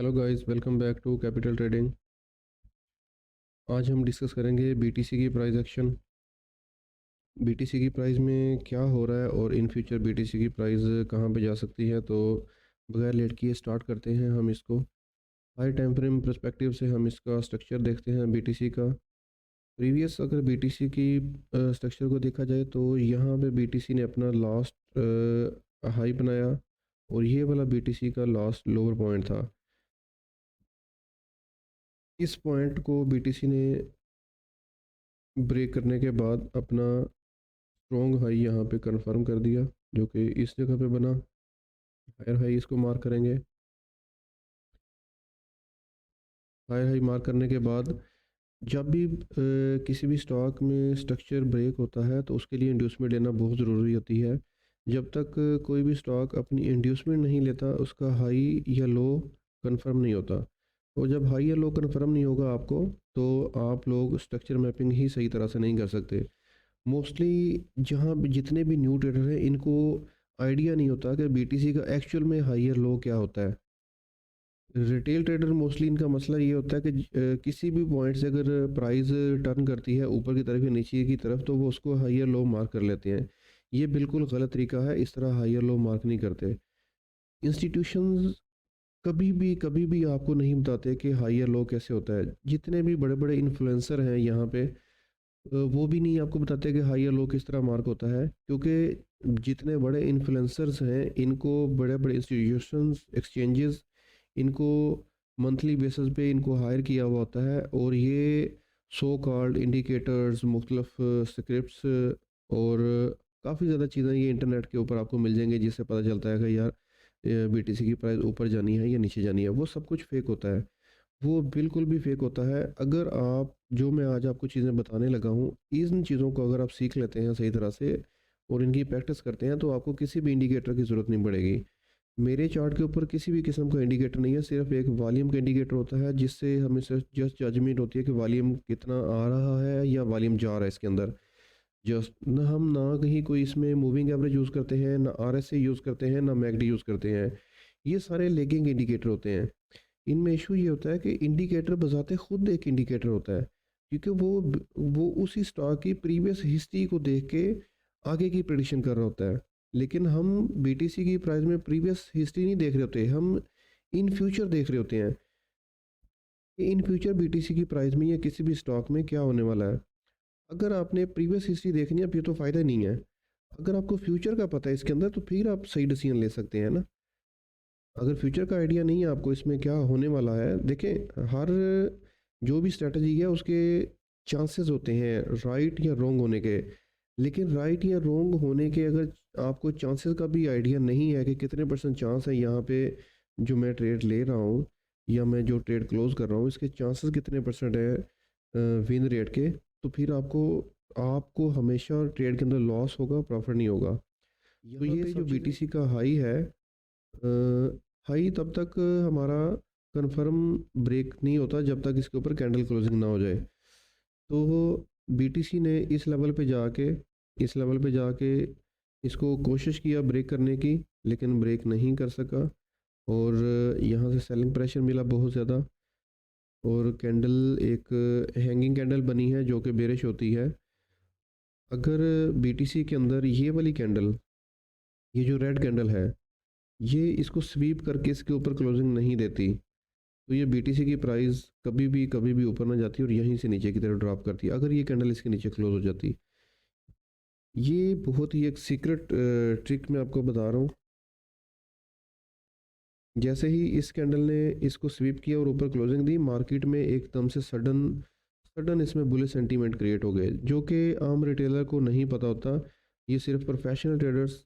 Hello guys, welcome back to capital trading. आज हम discuss करेंगे बीटीसी की प्राइस एक्शन। बीटीसी की प्राइस में क्या हो रहा है और इन फ्यूचर बीटीसी की प्राइस कहाँ पे जा सकती है। तो बगैर लेट किए स्टार्ट करते हैं हम इसको। हाई टाइम फ्रेम पर्सपेक्टिव से हम इसका स्ट्रक्चर देखते हैं बीटीसी का। प्रीवियस अगर बीटीसी की स्ट्रक्चर को देखा जाए तो यहाँ पे बीटीसी ने अपना लास्ट हाई बनाया और ये वाला बीटीसी का लास्ट लोअर पॉइंट था। इस पॉइंट को बीटीसी ने ब्रेक करने के बाद अपना स्ट्रॉन्ग हाई यहाँ पे कंफर्म कर दिया, जो कि इस जगह पे बना। हायर हाई इसको मार्क करेंगे। हायर हाई मार्क करने के बाद जब भी किसी भी स्टॉक में स्ट्रक्चर ब्रेक होता है तो उसके लिए इंड्यूसमेंट लेना बहुत ज़रूरी होती है। जब तक कोई भी स्टॉक अपनी इंड्यूसमेंट नहीं लेता उसका हाई या लो कंफर्म नहीं होता। और जब हाई या लो कंफर्म नहीं होगा आपको, तो आप लोग स्ट्रक्चर मैपिंग ही सही तरह से नहीं कर सकते। मोस्टली जहाँ भी जितने भी न्यू ट्रेडर हैं इनको आइडिया नहीं होता कि बीटीसी का एक्चुअल में हाई या लो क्या होता है। रिटेल ट्रेडर मोस्टली इनका मसला ये होता है कि किसी भी पॉइंट से अगर प्राइस टर्न करती है ऊपर की तरफ या नीचे की तरफ तो वो उसको हाई या लो मार्क कर लेते हैं। ये बिल्कुल गलत तरीका है, इस तरह हाई या लो मार्क नहीं करते। इंस्टीट्यूशंस कभी भी आपको नहीं बताते कि हाई या लो कैसे होता है। जितने भी बड़े बड़े इन्फ्लुएंसर हैं यहाँ पे, वो भी नहीं आपको बताते कि हाई या लो किस तरह मार्क होता है, क्योंकि जितने बड़े इन्फ्लुएंसर्स हैं इनको बड़े बड़े इंस्टीट्यूशंस एक्सचेंजेस इनको मंथली बेसिस पे इनको हायर किया हुआ होता है। और ये सो कॉल्ड इंडिकेटर्स, मुख्तलिफ स्क्रिप्ट्स और काफ़ी ज़्यादा चीज़ें ये इंटरनेट के ऊपर आपको मिल जाएंगे जिससे पता चलता है कि यार बीटीसी की प्राइस ऊपर जानी है या नीचे जानी है। वो सब कुछ फेक होता है, वो बिल्कुल भी फेक होता है। अगर आप जो मैं आज आपको चीज़ें बताने लगा हूँ इन चीज़ों को अगर आप सीख लेते हैं सही तरह से और इनकी प्रैक्टिस करते हैं तो आपको किसी भी इंडिकेटर की ज़रूरत नहीं पड़ेगी। मेरे चार्ट के ऊपर किसी भी किस्म का इंडिकेटर नहीं है, सिर्फ एक वॉल्यूम का इंडिकेटर होता है जिससे हमें सिर्फ जस्ट जजमेंट होती है कि वॉल्यूम कितना आ रहा है या वॉल्यूम जा रहा है इसके अंदर। जस्ट ना हम ना कहीं कोई इसमें मूविंग एवरेज यूज़ करते हैं, ना आरएसए यूज़ करते हैं, ना मैकडी यूज़ करते हैं। ये सारे लेगिंग इंडिकेटर होते हैं। इनमें इशू ये होता है कि इंडिकेटर बजाते खुद एक इंडिकेटर होता है, क्योंकि वो उसी स्टॉक की प्रीवियस हिस्ट्री को देख के आगे की प्रेडिक्शन कर रहा होता है। लेकिन हम बीटीसी की प्राइस में प्रीवियस हिस्ट्री नहीं देख रहे होते, हम इन फ्यूचर देख रहे होते हैं कि इन फ्यूचर बीटीसी की प्राइस में या किसी भी स्टॉक में क्या होने वाला है। अगर आपने प्रीवियस हिस्ट्री देखनी है फिर तो फ़ायदा नहीं है। अगर आपको फ्यूचर का पता है इसके अंदर तो फिर आप सही डिसीजन ले सकते हैं ना। अगर फ्यूचर का आइडिया नहीं है आपको इसमें क्या होने वाला है, देखें हर जो भी स्ट्रेटजी है उसके चांसेस होते हैं राइट या रॉन्ग होने के। लेकिन राइट या रॉन्ग होने के अगर आपको चांसेस का भी आइडिया नहीं है कि कितने परसेंट चांस है यहाँ पे जो मैं ट्रेड ले रहा हूँ या मैं जो ट्रेड क्लोज कर रहा हूँ इसके चांसेस कितने परसेंट है विन रेट के, तो फिर आपको आपको हमेशा ट्रेड के अंदर लॉस होगा, प्रॉफिट नहीं होगा। तो यहाँ ये पे जो जो चीज़ें बीटीसी का हाई है, हाई तब तक हमारा कंफर्म ब्रेक नहीं होता जब तक इसके ऊपर कैंडल क्लोजिंग ना हो जाए। तो बीटीसी ने इस लेवल पे जाके इसको कोशिश किया ब्रेक करने की, लेकिन ब्रेक नहीं कर सका। और यहाँ से सेलिंग प्रेशर मिला बहुत ज़्यादा और कैंडल एक हैंगिंग कैंडल बनी है जो कि बेरिश होती है। अगर बीटीसी के अंदर ये वाली कैंडल, ये जो रेड कैंडल है, ये इसको स्वीप करके इसके ऊपर क्लोजिंग नहीं देती तो ये बीटीसी की प्राइस कभी भी ऊपर ना जाती और यहीं से नीचे की तरफ ड्रॉप करती। अगर ये कैंडल इसके नीचे क्लोज हो जाती, ये बहुत ही एक सीक्रेट ट्रिक मैं आपको बता रहा हूँ। जैसे ही इस कैंडल ने इसको स्वीप किया और ऊपर क्लोजिंग दी, मार्केट में एकदम से सडन सडन इसमें बुलिश सेंटीमेंट क्रिएट हो गए जो कि आम रिटेलर को नहीं पता होता। ये सिर्फ प्रोफेशनल ट्रेडर्स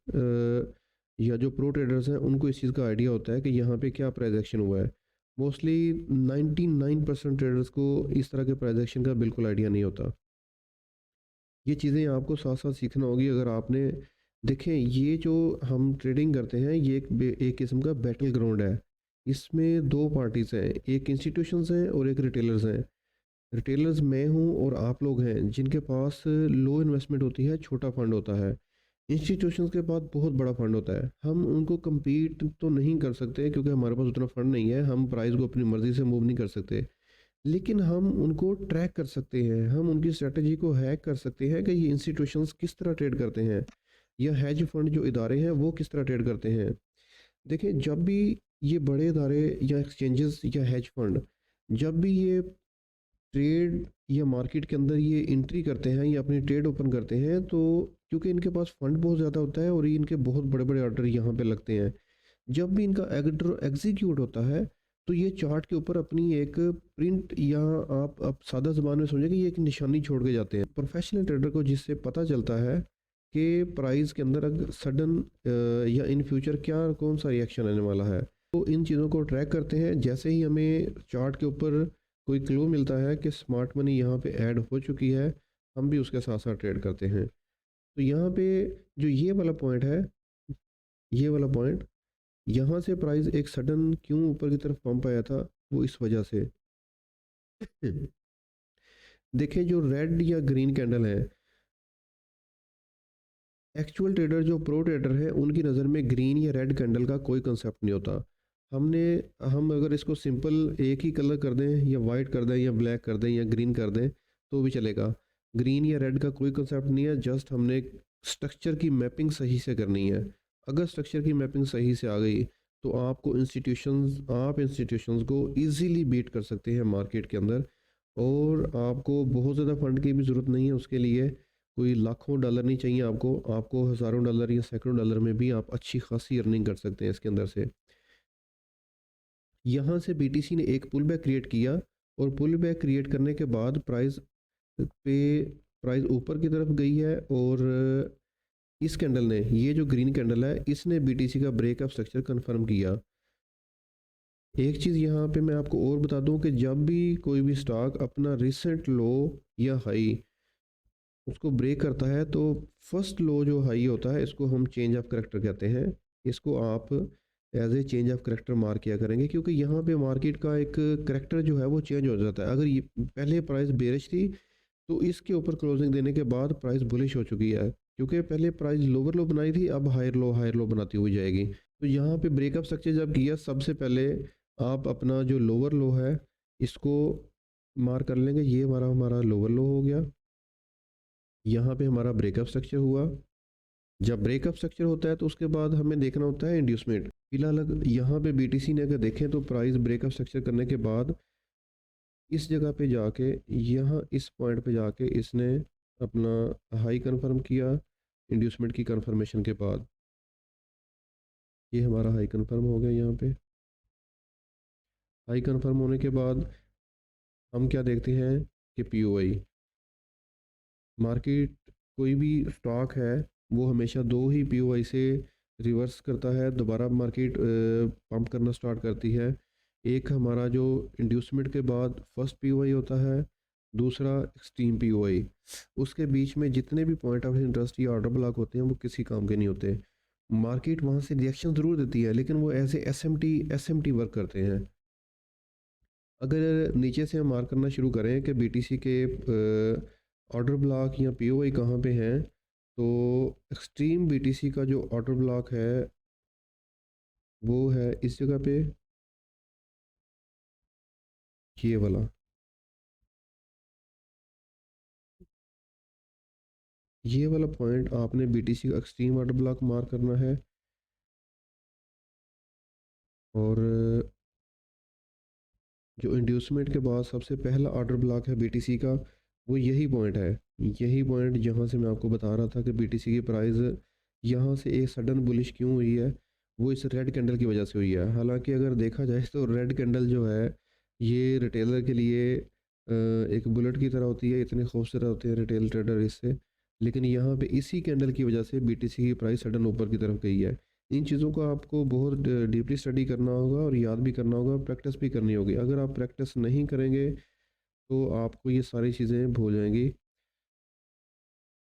या जो प्रो ट्रेडर्स हैं उनको इस चीज़ का आइडिया होता है कि यहाँ पे क्या प्राइस एक्शन हुआ है। मोस्टली 99% ट्रेडर्स को इस तरह के प्राइस एक्शन का बिल्कुल आइडिया नहीं होता। ये चीज़ें आपको साथ साथ सीखना होगी। अगर आपने देखें ये जो हम ट्रेडिंग करते हैं ये एक किस्म का बैटल ग्राउंड है। इसमें दो पार्टीज हैं, एक इंस्टीट्यूशंस हैं और एक रिटेलर्स हैं। रिटेलर्स मैं हूँ और आप लोग हैं जिनके पास लो इन्वेस्टमेंट होती है, छोटा फंड होता है। इंस्टीट्यूशंस के पास बहुत बड़ा फंड होता है, हम उनको compete तो नहीं कर सकते क्योंकि हमारे पास उतना फंड नहीं है, हम प्राइस को अपनी मर्ज़ी से मूव नहीं कर सकते। लेकिन हम उनको ट्रैक कर सकते हैं, हम उनकी स्ट्रैटेजी को हैक कर सकते हैं कि ये इंस्टीट्यूशंस किस तरह ट्रेड करते हैं, या हेज फंड जो इदारे हैं वो किस तरह ट्रेड करते हैं। देखिए, जब भी ये बड़े इदारे या एक्सचेंजेस या हेज फंड जब भी ये ट्रेड या मार्केट के अंदर ये एंट्री करते हैं या अपनी ट्रेड ओपन करते हैं, तो क्योंकि इनके पास फंड बहुत ज़्यादा होता है और ये इनके बहुत बड़े बड़े ऑर्डर यहाँ पे लगते हैं, जब भी इनका ऑर्डर एग्जीक्यूट होता है तो ये चार्ट के ऊपर अपनी एक प्रिंट, या आप सादा ज़बान में समझें कि ये एक निशानी छोड़ के जाते हैं प्रोफेशनल ट्रेडर को, जिससे पता चलता है कि प्राइस के अंदर अगर सडन या इन फ्यूचर क्या कौन सा रिएक्शन आने वाला है। तो इन चीज़ों को ट्रैक करते हैं, जैसे ही हमें चार्ट के ऊपर कोई क्लू मिलता है कि स्मार्ट मनी यहाँ पे ऐड हो चुकी है, हम भी उसके साथ साथ ट्रेड करते हैं। तो यहाँ पे जो ये वाला पॉइंट है, ये वाला पॉइंट, यहाँ से प्राइस एक सडन क्यों ऊपर की तरफ पंप आया था, वो इस वजह से देखिए, जो रेड या ग्रीन कैंडल है, एक्चुअल ट्रेडर जो प्रो ट्रेडर है उनकी नज़र में ग्रीन या रेड कैंडल का कोई कंसेप्ट नहीं होता। हमने हम अगर इसको सिंपल एक ही कलर कर दें, या वाइट कर दें, या ब्लैक कर दें, या ग्रीन कर दें, तो भी चलेगा। ग्रीन या रेड का कोई कंसेप्ट नहीं है, जस्ट हमने स्ट्रक्चर की मैपिंग सही से करनी है। अगर स्ट्रक्चर की मैपिंग सही से आ गई तो आप इंस्टीट्यूशंस को इजीली बीट कर सकते हैं मार्केट के अंदर, और आपको बहुत ज़्यादा फंड की भी ज़रूरत नहीं है उसके लिए। कोई लाखों डॉलर नहीं चाहिए आपको, आपको हज़ारों डॉलर या सैकड़ों डॉलर में भी आप अच्छी खासी अर्निंग कर सकते हैं इसके अंदर से। यहाँ से बीटीसी ने एक पुल बैक क्रिएट किया, और पुल बैक क्रिएट करने के बाद पे प्राइस ऊपर की तरफ गई है, और इस कैंडल ने, ये जो ग्रीन कैंडल है, इसने बीटीसी का ब्रेकअप स्ट्रक्चर कंफर्म किया। एक चीज़ यहाँ पे मैं आपको और बता दूं कि जब भी कोई भी स्टॉक अपना रिसेंट लो या हाई उसको ब्रेक करता है, तो फर्स्ट लो जो हाई होता है, इसको हम चेंज ऑफ करेक्टर कहते हैं। इसको आप as a change of character mark किया करेंगे, क्योंकि यहाँ पे मार्केट का एक करेक्टर जो है वो चेंज हो जाता है। अगर ये पहले प्राइस बेरिश थी, तो इसके ऊपर क्लोजिंग देने के बाद प्राइस बुलिश हो चुकी है, क्योंकि पहले प्राइस लोअर लो बनाई थी, अब हायर लो बनाती हुई जाएगी। तो यहाँ पे ब्रेकअप स्ट्रक्चर जब किया, सबसे पहले आप अपना जो लोअर लो है इसको मार्क कर लेंगे। ये हमारा हमारा लोअर लो हो गया, यहाँ पे हमारा ब्रेकअप स्ट्रक्चर हुआ। जब ब्रेकअप स्ट्रक्चर होता है तो उसके बाद हमें देखना होता है इंड्यूसमेंट। फिलहाल अगर यहाँ पे बीटीसी ने अगर देखें तो प्राइस ब्रेकअप स्ट्रक्चर करने के बाद इस जगह पे जाके, यहाँ इस पॉइंट पे जाके इसने अपना हाई कंफर्म किया इंड्यूसमेंट की कंफर्मेशन के बाद। ये हमारा हाई कंफर्म हो गया। यहाँ पे हाई कंफर्म होने के बाद हम क्या देखते हैं कि पीओआई मार्केट, कोई भी स्टॉक है वो हमेशा दो ही पीओआई से रिवर्स करता है, दोबारा मार्केट पंप करना स्टार्ट करती है। एक हमारा जो इंड्यूसमेंट के बाद फर्स्ट पीओआई होता है, दूसरा एक्सट्रीम पीओआई। उसके बीच में जितने भी पॉइंट ऑफ इंटरेस्ट या ऑर्डर ब्लॉक होते हैं वो किसी काम के नहीं होते। मार्केट वहाँ से रिएक्शन ज़रूर देती है, लेकिन वो ऐसे एसएमटी वर्क करते हैं। अगर नीचे से हम मार्क करना शुरू करें कि बीटीसी के ऑर्डर ब्लॉक या पीओआई कहाँ पे हैं, तो एक्सट्रीम बीटीसी का जो ऑर्डर ब्लॉक है वो है इस जगह पे, ये वाला। ये वाला पॉइंट आपने बीटीसी का एक्सट्रीम ऑर्डर ब्लॉक मार्क करना है, और जो इंड्यूसमेंट के बाद सबसे पहला ऑर्डर ब्लॉक है बीटीसी का, वो यही पॉइंट है। यही पॉइंट जहाँ से मैं आपको बता रहा था कि बीटीसी की प्राइस यहाँ से एक सडन बुलिश क्यों हुई है, वो इस रेड कैंडल की वजह से हुई है। हालांकि अगर देखा जाए तो रेड कैंडल जो है ये रिटेलर के लिए एक बुलेट की तरह होती है, इतने खूबसूरत होते हैं रिटेल ट्रेडर इससे। लेकिन यहाँ पे इसी कैंडल की वजह से बीटीसी की प्राइस सडन ऊपर की तरफ गई है। इन चीज़ों को आपको बहुत डीपली स्टडी करना होगा और याद भी करना होगा, प्रैक्टिस भी करनी होगी। अगर आप प्रैक्टिस नहीं करेंगे तो आपको ये सारी चीज़ें भूल जाएंगी।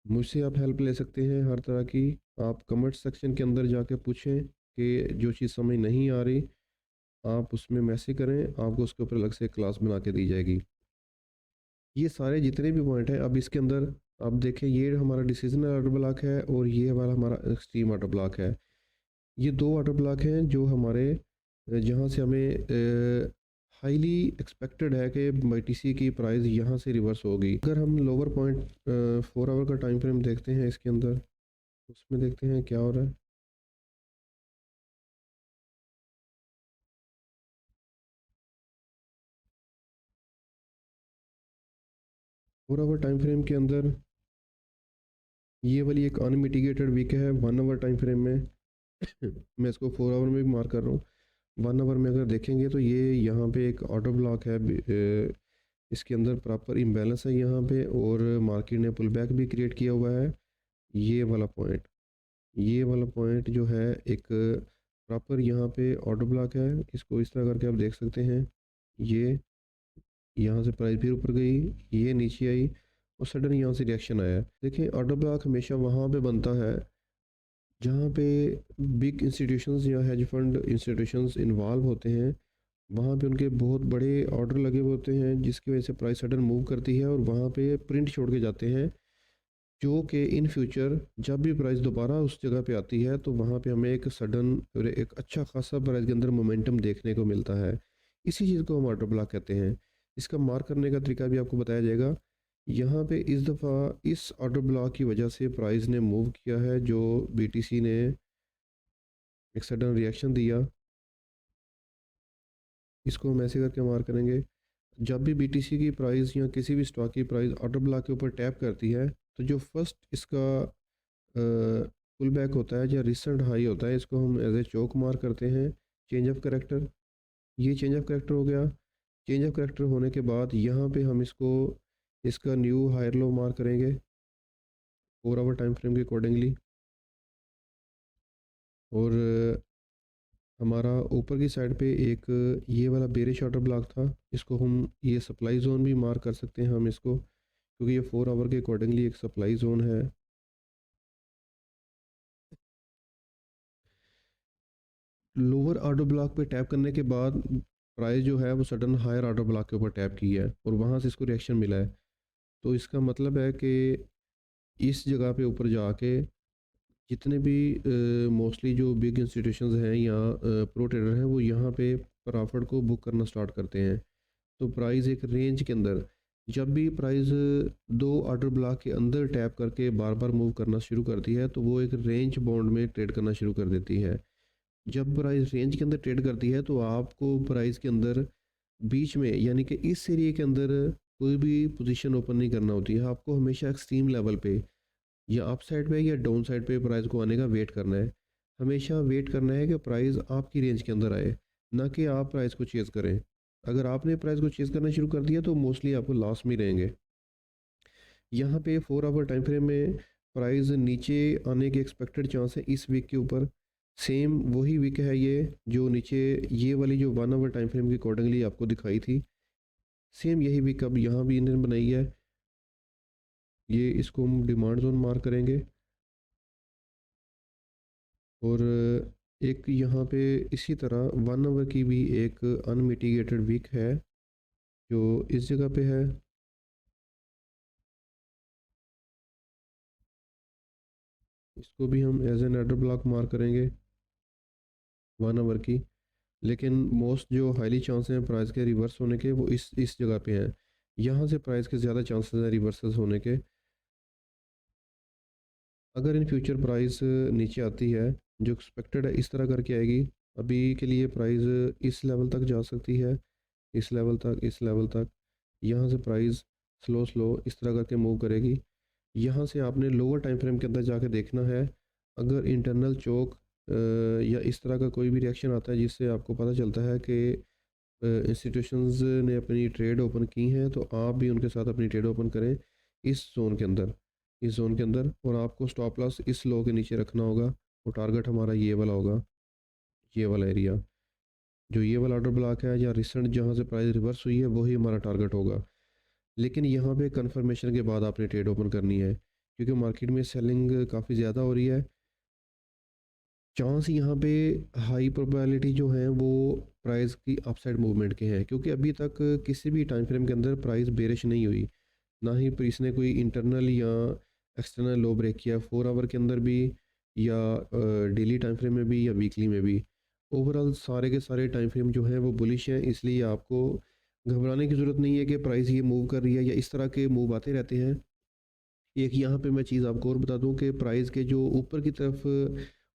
मुझसे आप हेल्प ले सकते हैं हर तरह की। आप कमेंट सेक्शन के अंदर जाके पूछें कि जो चीज़ समझ नहीं आ रही, आप उसमें मैसेज करें, आपको उसके ऊपर अलग से क्लास बना के दी जाएगी। ये सारे जितने भी पॉइंट हैं, अब इसके अंदर अब देखिए ये हमारा डिसीजनल ऑर्डर ब्लॉक है और ये वाला हमारा एक्सट्रीम ऑर्डर ब्लॉक है। ये दो ऑर्डर ब्लॉक हैं जो हमारे जहाँ से हमें हाईली एक्सपेक्टेड है कि BTC की प्राइस यहाँ से रिवर्स होगी। अगर हम लोअर पॉइंट 4 आवर का टाइम फ्रेम देखते हैं इसके अंदर, उसमें देखते हैं क्या हो रहा है। 4 आवर टाइम फ्रेम के अंदर ये वाली एक अनमिटिगेटेड वीक है 1 आवर टाइम फ्रेम में। मैं इसको 4 आवर में भी मार्क कर रहा हूँ। 1 आवर में अगर देखेंगे तो ये यहाँ पे एक ऑर्डर ब्लॉक है, इसके अंदर प्रॉपर इम्बैलेंस है यहाँ पे, और मार्केट ने पुल बैक भी क्रिएट किया हुआ है। ये वाला पॉइंट, ये वाला पॉइंट जो है एक प्रॉपर यहाँ पे ऑर्डर ब्लॉक है। इसको इस तरह करके आप देख सकते हैं। ये यहाँ से प्राइस फिर ऊपर गई, ये नीचे आई और सडन यहाँ से रिएक्शन आया। देखिए ऑर्डर ब्लॉक हमेशा वहाँ पे बनता है जहाँ पे बिग इंस्टीट्यूशंस या हेज फंड इंस्टीट्यूशंस इन्वॉल्व होते हैं। वहाँ पे उनके बहुत बड़े ऑर्डर लगे हुए होते हैं जिसकी वजह से प्राइस सडन मूव करती है और वहाँ पे प्रिंट छोड़ के जाते हैं, जो कि इन फ्यूचर जब भी प्राइस दोबारा उस जगह पे आती है तो वहाँ पे हमें एक सडन और एक अच्छा खासा प्राइस के अंदर मोमेंटम देखने को मिलता है। इसी चीज़ को हम ऑर्डर ब्लॉक कहते हैं। इसका मार्क करने का तरीका भी आपको बताया जाएगा। यहाँ पे इस दफ़ा इस ऑर्डर ब्लॉक की वजह से प्राइस ने मूव किया है, जो BTC ने एक सडन रिएक्शन दिया। इसको हम ऐसे करके मार्क करेंगे। जब भी BTC की प्राइस या किसी भी स्टॉक की प्राइस ऑर्डर ब्लॉक के ऊपर टैप करती है तो जो फर्स्ट इसका पुल बैक होता है या रिसेंट हाई होता है, इसको हम एज ए चौक मार्क करते हैं, चेंज ऑफ करेक्टर। ये चेंज ऑफ करेक्टर हो गया। चेंज ऑफ करेक्टर होने के बाद यहाँ पे हम इसको इसका न्यू हायर लो मार्क करेंगे 4 आवर टाइम फ्रेम के अकॉर्डिंगली। और हमारा ऊपर की साइड पे एक ये वाला बेरिश ऑर्डर ब्लॉक था, इसको हम ये सप्लाई जोन भी मार्क कर सकते हैं हम इसको, क्योंकि ये 4 आवर के अकॉर्डिंगली एक सप्लाई जोन है। लोअर ऑर्डर ब्लॉक पे टैप करने के बाद प्राइस जो है वो सडन हायर ऑर्डर ब्लॉक के ऊपर टैप की है और वहाँ से इसको रिएक्शन मिला है। तो इसका मतलब है कि इस जगह पे ऊपर जाके जितने भी मोस्टली जो बिग इंस्टीट्यूशंस हैं या प्रो ट्रेडर हैं वो यहाँ पे प्रॉफिट को बुक करना स्टार्ट करते हैं। तो प्राइस एक रेंज के अंदर, जब भी प्राइस दो ऑर्डर ब्लॉक के अंदर टैप करके बार बार मूव करना शुरू करती है तो वो एक रेंज बाउंड में ट्रेड करना शुरू कर देती है। जब प्राइस रेंज के अंदर ट्रेड करती है तो आपको प्राइस के अंदर बीच में यानी कि इस एरिया के अंदर कोई भी पोजीशन ओपन नहीं करना होती है। आपको हमेशा एक्सट्रीम लेवल पे या अप साइड पे या डाउन साइड पे प्राइस को आने का वेट करना है। हमेशा वेट करना है कि प्राइस आपकी रेंज के अंदर आए, ना कि आप प्राइस को चेज़ करें। अगर आपने प्राइस को चेज़ करना शुरू कर दिया तो मोस्टली आपको लॉस में रहेंगे। यहाँ पे 4 आवर टाइम फ्रेम में प्राइस नीचे आने के एक्सपेक्टेड चांस है इस वीक के ऊपर। सेम वही वीक है ये जो नीचे ये वाली जो 1 आवर टाइम फ्रेम के अकॉर्डिंगली आपको दिखाई थी, सेम यही वीक अब यहाँ भी इन्होंने बनाई है। ये इसको हम डिमांड जोन मार्क करेंगे। और एक यहाँ पे इसी तरह 1 आवर की भी एक अनमिटिगेटेड वीक है जो इस जगह पे है। इसको भी हम as an order block mark करेंगे 1 आवर की। लेकिन मोस्ट जो हाईली चांस हैं प्राइस के रिवर्स होने के वो इस जगह पे हैं। यहाँ से प्राइस के ज़्यादा चांसेस हैं रिवर्सल होने के। अगर इन फ्यूचर प्राइस नीचे आती है जो एक्सपेक्टेड है इस तरह करके आएगी। अभी के लिए प्राइस इस लेवल तक जा सकती है, इस लेवल तक, इस लेवल तक। यहाँ से प्राइस स्लो स्लो इस तरह करके मूव करेगी। यहाँ से आपने लोअर टाइम फ्रेम के अंदर जाके देखना है। अगर इंटरनल चोक या इस तरह का कोई भी रिएक्शन आता है जिससे आपको पता चलता है कि इंस्टीट्यूशंस ने अपनी ट्रेड ओपन की हैं, तो आप भी उनके साथ अपनी ट्रेड ओपन करें इस जोन के अंदर, इस जोन के अंदर। और आपको स्टॉप लॉस इस लो के नीचे रखना होगा और टारगेट हमारा ये वाला होगा, ये वाला एरिया। जो ये वाला ऑर्डर ब्लॉक है या रिसेंट जहाँ से प्राइस रिवर्स हुई है वही हमारा टारगेट होगा। लेकिन यहाँ पे कंफर्मेशन के बाद आपने ट्रेड ओपन करनी है, क्योंकि मार्केट में सेलिंग काफ़ी ज़्यादा हो रही है। चांस यहाँ पे हाई प्रोबेबिलिटी जो है वो प्राइस की अपसाइड मूवमेंट के हैं, क्योंकि अभी तक किसी भी टाइम फ्रेम के अंदर प्राइस बेरिश नहीं हुई। ना ही प्रीस ने कोई इंटरनल या एक्सटर्नल लो ब्रेक किया 4 आवर के अंदर भी, या डेली टाइम फ्रेम में भी, या वीकली में भी। ओवरऑल सारे के सारे टाइम फ्रेम जो हैं वो बुलिश हैं, इसलिए आपको घबराने की ज़रूरत नहीं है कि प्राइस ये मूव कर रही है, या इस तरह के मूव आते रहते हैं। एक यहाँ पे मैं चीज़ आपको और बता दूं कि प्राइस के जो ऊपर की तरफ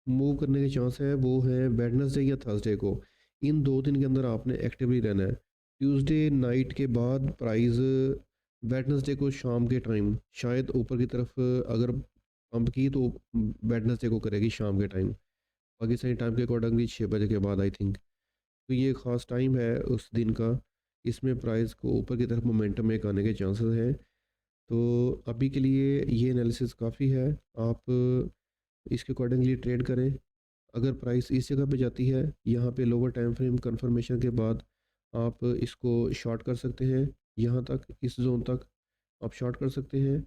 मूव करने के चांस है वो है वेडनेसडे या थर्सडे को। इन 2 दिन के अंदर आपने एक्टिवली रहना है। ट्यूसडे नाइट के बाद प्राइस वेडनेसडे को शाम के टाइम शायद ऊपर की तरफ अगर पंप की तो वेडनेसडे को करेगी शाम के टाइम, पाकिस्तानी टाइम के अकॉर्डिंगली 6 बजे के बाद आई थिंक। तो ये ख़ास टाइम है उस दिन का, इसमें प्राइस को ऊपर की तरफ मोमेंटम में आने के चांसेस हैं। तो अभी के लिए ये एनालिसिस काफ़ी है। आप इसके अकॉर्डिंगली ट्रेड करें। अगर प्राइस इस जगह पे जाती है, यहाँ पे लोअर टाइम फ्रेम कंफर्मेशन के बाद आप इसको शॉर्ट कर सकते हैं। यहाँ तक, इस जोन तक आप शॉर्ट कर सकते हैं,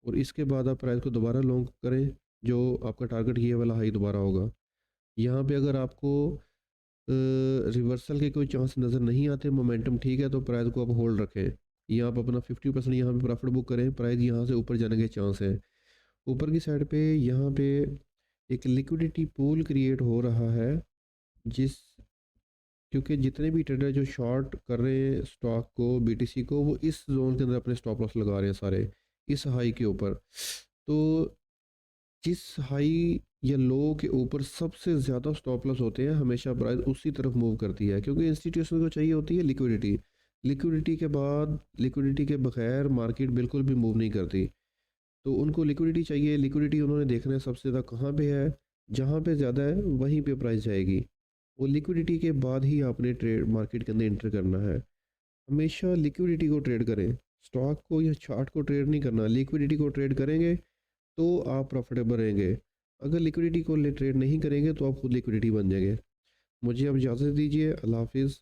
और इसके बाद आप प्राइस को दोबारा लॉन्ग करें, जो आपका टारगेट ये वाला हाई दोबारा होगा। यहाँ पे अगर आपको रिवर्सल के कोई चांस नज़र नहीं आते, मोमेंटम ठीक है, तो प्राइस को आप होल्ड रखें, या आप अपना 50% यहाँ पे प्रॉफिट बुक करें। प्राइस यहाँ से ऊपर जाने के चांस है। ऊपर की साइड पे यहाँ पे एक लिक्विडिटी पूल क्रिएट हो रहा है, जिस क्योंकि जितने भी ट्रेडर जो शॉर्ट कर रहे हैं स्टॉक को, बीटीसी को, वो इस जोन के अंदर अपने स्टॉप लॉस लगा रहे हैं सारे, इस हाई के ऊपर। तो जिस हाई या लो के ऊपर सबसे ज़्यादा स्टॉप लॉस होते हैं, हमेशा प्राइस उसी तरफ मूव करती है, क्योंकि इंस्टीट्यूशन को चाहिए होती है लिक्विडिटी। लिक्विडिटी के बगैर मार्केट बिल्कुल भी मूव नहीं करती। तो उनको लिक्विडिटी चाहिए, लिक्विडिटी उन्होंने देखना है सबसे ज़्यादा कहाँ पे है, जहाँ पे ज़्यादा है वहीं पे प्राइस जाएगी। वो लिक्विडिटी के बाद ही आपने ट्रेड मार्केट के अंदर एंटर करना है। हमेशा लिक्विडिटी को ट्रेड करें, स्टॉक को या चार्ट को ट्रेड नहीं करना। लिक्विडिटी को ट्रेड करेंगे तो आप प्रॉफिटेबल रहेंगे। अगर लिक्विडिटी को ट्रेड नहीं करेंगे तो आप खुद लिक्विडिटी बन जाएंगे। मुझे अब इजाज़त दीजिए। अल्लाह हाफिज़।